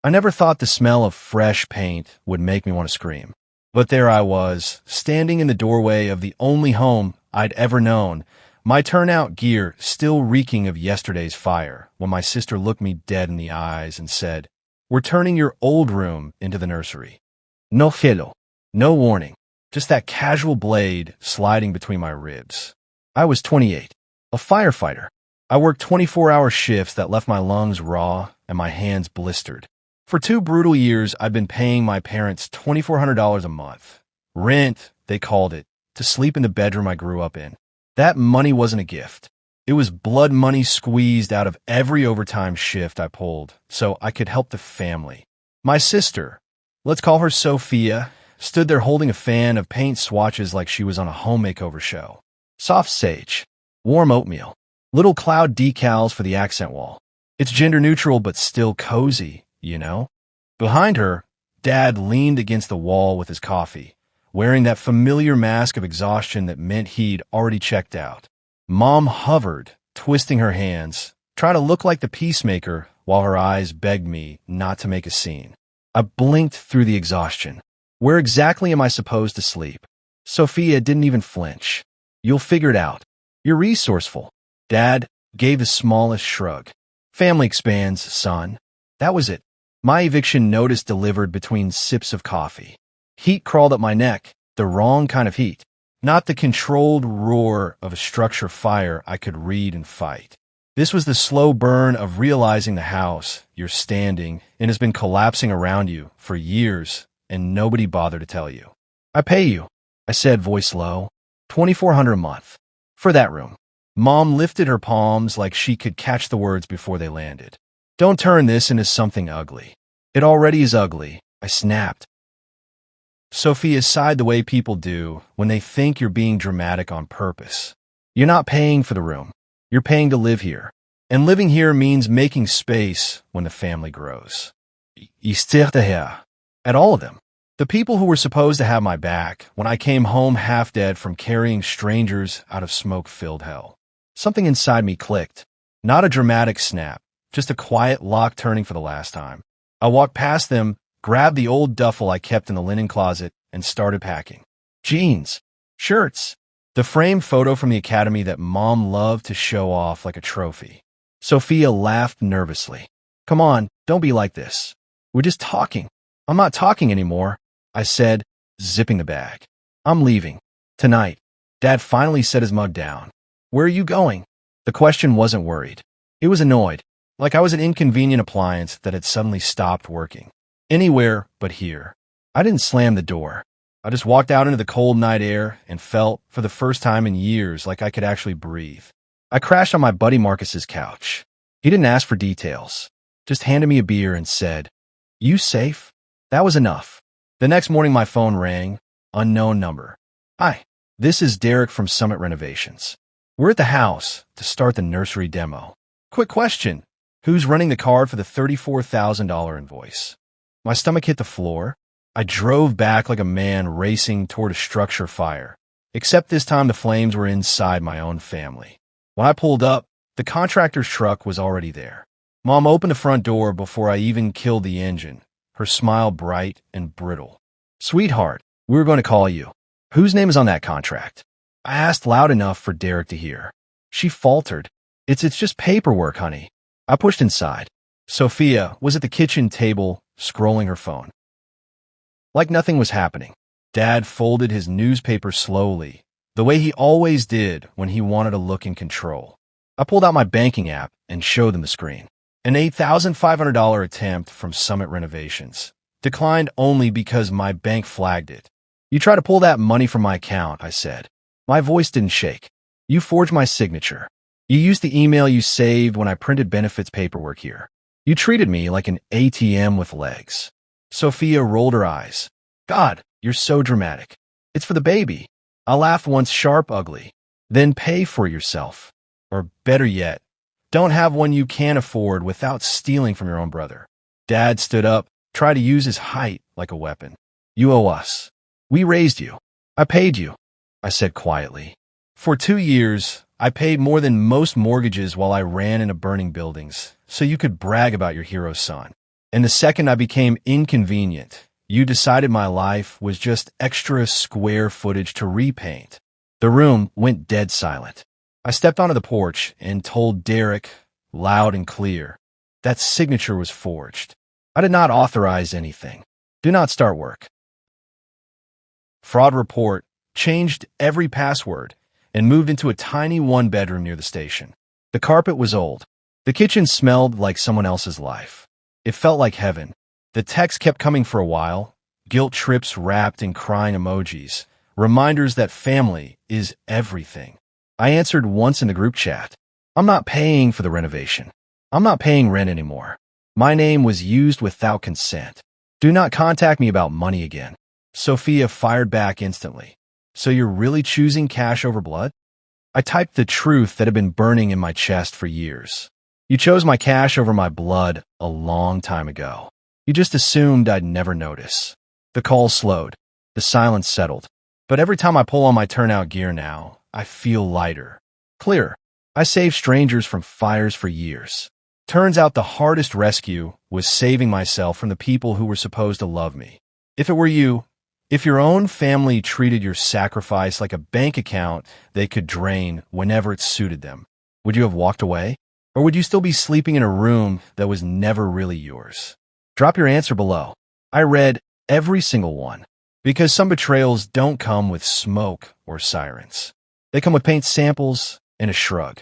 I never thought the smell of fresh paint would make me want to scream. But there I was, standing in the doorway of the only home I'd ever known, my turnout gear still reeking of yesterday's fire, when my sister looked me dead in the eyes and said, "We're turning your old room into the nursery." No filo, no warning, just that casual blade sliding between my ribs. I was 28, a firefighter. I worked 24-hour shifts that left my lungs raw and my hands blistered. For 2 brutal years, I'd been paying my parents $2,400 a month. Rent, they called it, to sleep in the bedroom I grew up in. That money wasn't a gift. It was blood money squeezed out of every overtime shift I pulled so I could help the family. My sister, let's call her Sophia, stood there holding a fan of paint swatches like she was on a home makeover show. Soft sage, warm oatmeal, little cloud decals for the accent wall. It's gender neutral but still cozy, you know? Behind her, Dad leaned against the wall with his coffee, wearing that familiar mask of exhaustion that meant he'd already checked out. Mom hovered, twisting her hands, trying to look like the peacemaker while her eyes begged me not to make a scene. I blinked through the exhaustion. Where exactly am I supposed to sleep? Sophia didn't even flinch. You'll figure it out. You're resourceful. Dad gave the smallest shrug. Family expands, son. That was it. My eviction notice delivered between sips of coffee. Heat crawled up my neck, the wrong kind of heat. Not the controlled roar of a structure fire I could read and fight. This was the slow burn of realizing the house you're standing in has been collapsing around you for years and nobody bothered to tell you. I pay you, I said, voice low. $2,400 a month. For that room. Mom lifted her palms like she could catch the words before they landed. Don't turn this into something ugly. It already is ugly, I snapped. Sophia sighed the way people do when they think you're being dramatic on purpose. You're not paying for the room. You're paying to live here. And living here means making space when the family grows. At all of them. The people who were supposed to have my back when I came home half dead from carrying strangers out of smoke-filled hell. Something inside me clicked. Not a dramatic snap, just a quiet lock turning for the last time. I walked past them, grabbed the old duffel I kept in the linen closet, and started packing. Jeans, shirts, the framed photo from the academy that Mom loved to show off like a trophy. Sophia laughed nervously. Come on, don't be like this. We're just talking. I'm not talking anymore, I said, zipping the bag. I'm leaving. Tonight. Dad finally set his mug down. Where are you going? The question wasn't worried. It was annoyed, like I was an inconvenient appliance that had suddenly stopped working. Anywhere but here. I didn't slam the door. I just walked out into the cold night air and felt, for the first time in years, like I could actually breathe. I crashed on my buddy Marcus's couch. He didn't ask for details, just handed me a beer and said, "You safe?" That was enough. The next morning my phone rang, unknown number. Hi, this is Derek from Summit Renovations. We're at the house to start the nursery demo. Quick question, who's running the card for the $34,000 invoice? My stomach hit the floor. I drove back like a man racing toward a structure fire, except this time the flames were inside my own family. When I pulled up, the contractor's truck was already there. Mom opened the front door before I even killed the engine, her smile bright and brittle. Sweetheart, we were going to call you. Whose name is on that contract? I asked loud enough for Derek to hear. She faltered. It's just paperwork, honey. I pushed inside. Sophia was at the kitchen table, scrolling her phone. Like nothing was happening. Dad folded his newspaper slowly, the way he always did when he wanted to look in control. I pulled out my banking app and showed them the screen. An $8,500 attempt from Summit Renovations. Declined only because my bank flagged it. You try to pull that money from my account, I said. My voice didn't shake. You forged my signature. You used the email you saved when I printed benefits paperwork here. You treated me like an ATM with legs. Sophia rolled her eyes. God, you're so dramatic. It's for the baby. I laughed once sharp, ugly. Then pay for yourself. Or better yet, don't have one you can't afford without stealing from your own brother. Dad stood up, tried to use his height like a weapon. You owe us. We raised you. I paid you, I said quietly. For 2 years, I paid more than most mortgages while I ran into burning buildings, so you could brag about your hero son. And the second I became inconvenient, you decided my life was just extra square footage to repaint. The room went dead silent. I stepped onto the porch and told Derek, loud and clear, that signature was forged. I did not authorize anything. Do not start work. Fraud report changed every password and moved into a tiny one-bedroom near the station. The carpet was old. The kitchen smelled like someone else's life. It felt like heaven. The text kept coming for a while, guilt trips wrapped in crying emojis, reminders that family is everything. I answered once in the group chat. I'm not paying for the renovation. I'm not paying rent anymore. My name was used without consent. Do not contact me about money again. Sophia fired back instantly. So you're really choosing cash over blood? I typed the truth that had been burning in my chest for years. You chose my cash over my blood a long time ago. You just assumed I'd never notice. The call slowed. The silence settled. But every time I pull on my turnout gear now, I feel lighter. Clearer. I saved strangers from fires for years. Turns out the hardest rescue was saving myself from the people who were supposed to love me. If it were you, if your own family treated your sacrifice like a bank account they could drain whenever it suited them, would you have walked away? Or would you still be sleeping in a room that was never really yours? Drop your answer below. I read every single one, because some betrayals don't come with smoke or sirens. They come with paint samples and a shrug.